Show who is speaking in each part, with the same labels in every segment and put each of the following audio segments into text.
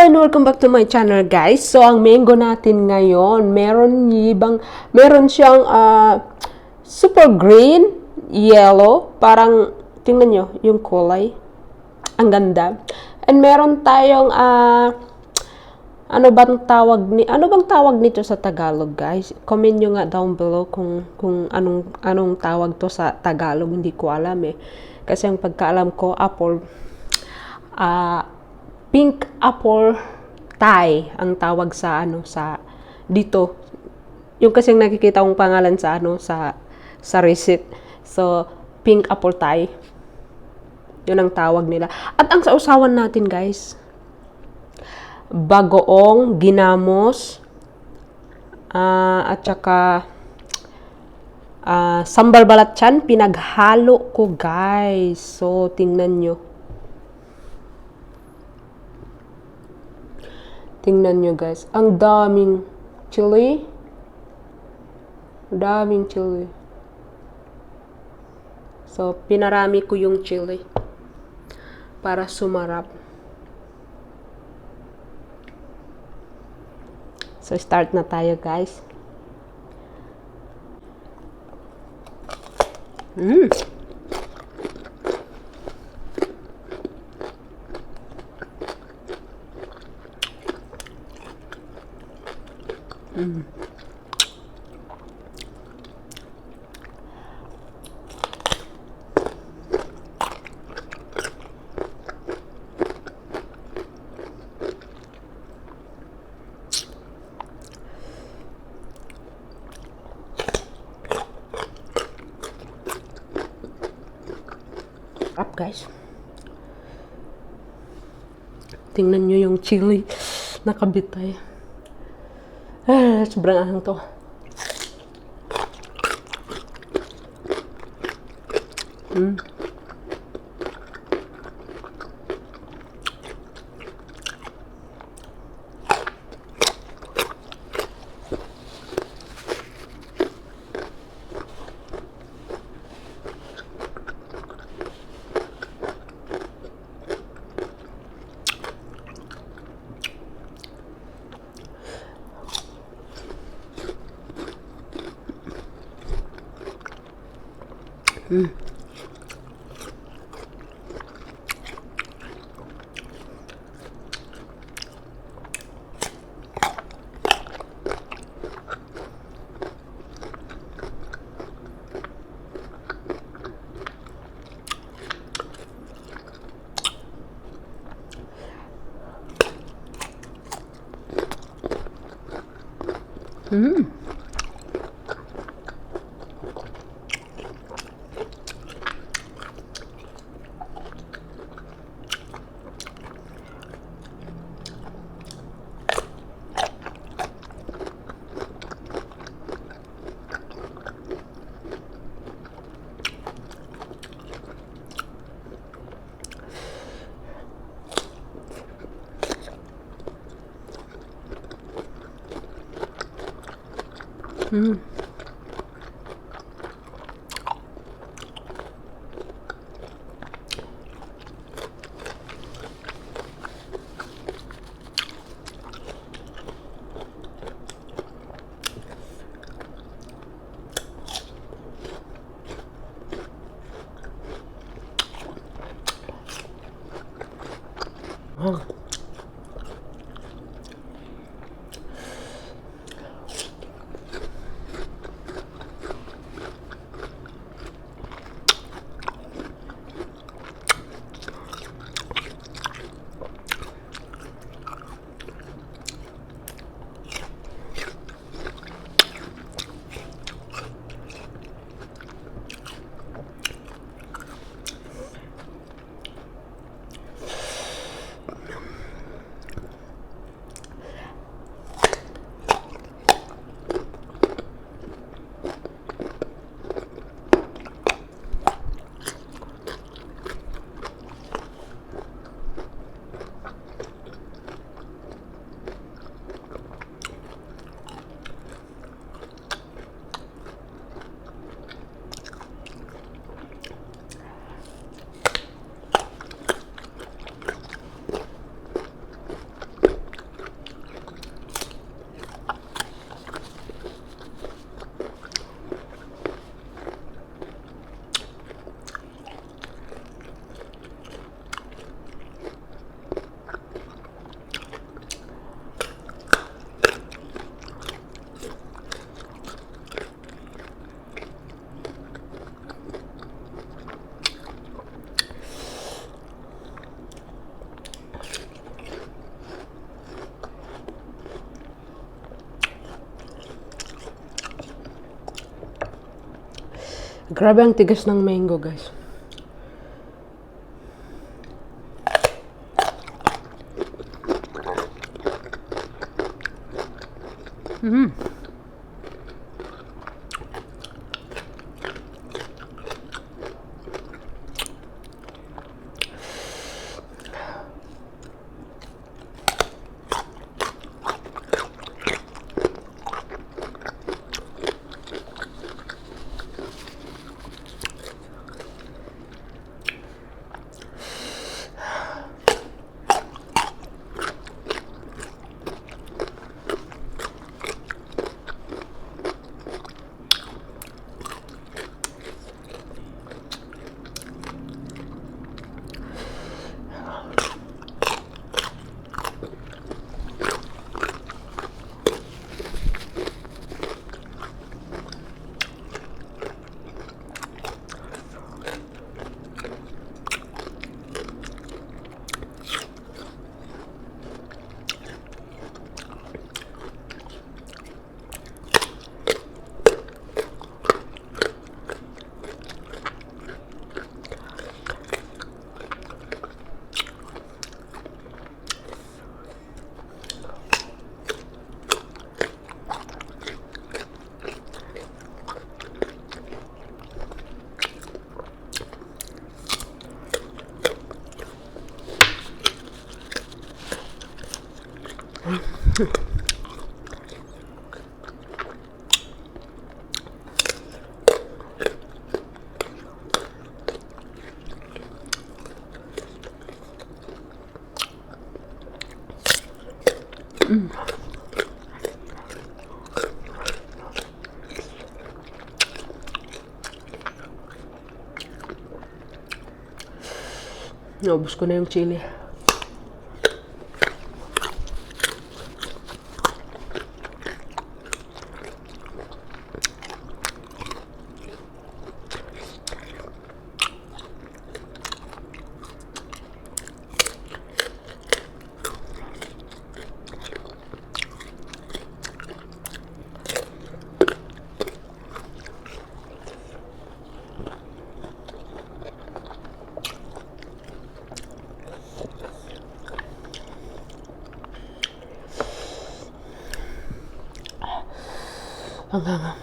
Speaker 1: and welcome back to my channel, guys. So ang mango natin ngayon, meron siyang super green, yellow, parang tingnan nyo yung kulay. Ang ganda. And meron tayong ano bang tawag nito sa Tagalog, guys? Comment nyo nga down below kung anong tawag to sa Tagalog. Hindi ko alam eh. Kasi ang pagkaalam ko, pink apple Thai ang tawag sa dito. Yung kasi nakikita kong pangalan sa receipt. So, pink apple Thai. Yun ang tawag nila. At ang sausawan natin, guys, bagoong ginamos, at saka sambal balatchan, pinaghalo ko, guys. So, tingnan nyo. Tingnan nyo, guys. Ang daming chili. So, pinarami ko yung chili para sumarap. So, start na tayo, guys. Up, guys. Tingnan nyo yung chili nakabitay. Sobrang ahang to. Grabe ang tigas ng mango, guys. Naubos ko na yung chili. Ang hanga.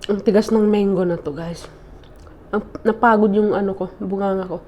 Speaker 1: Ang tigas ng mango na to, guys. Napagod yung ano ko, bunganga ko.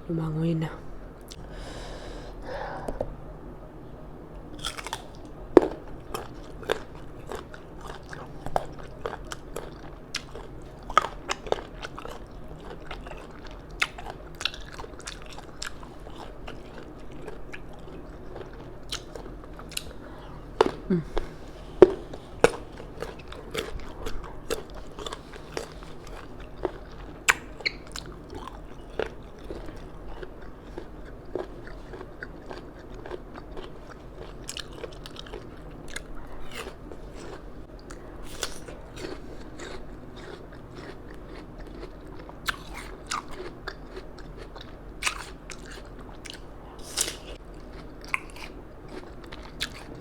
Speaker 1: Lumangoy na.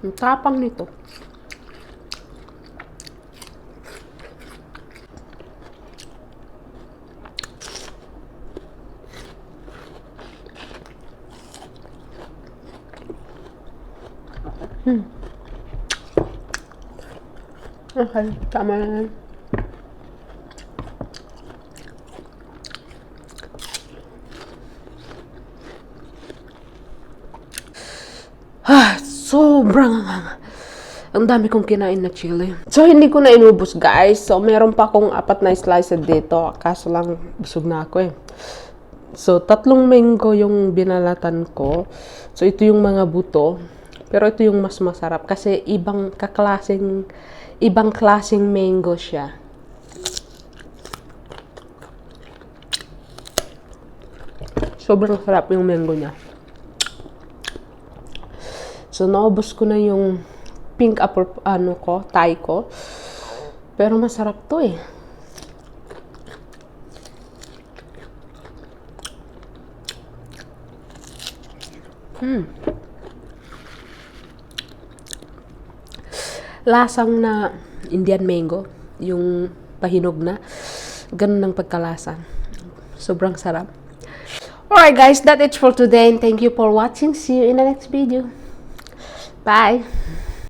Speaker 1: Ang tapang nito. Okay, tama na yan. Sobrang ang dami kong kinain na chili. So, hindi ko na inubos, guys. So, meron pa akong 4 na slices dito. Kaso lang, busog na ako eh. So, 3 mango yung binalatan ko. So, ito yung mga buto. Pero ito yung mas masarap. Kasi ibang klaseng mango siya. Sobrang sarap yung mango niya. So, naubos ko na yung pink apple, Thai ko. Pero masarap to eh. Lasang na Indian mango. Yung pahinog na. Ganun ang pagkalasa. Sobrang sarap. Alright guys, that's it for today. And thank you for watching. See you in the next video. Bye.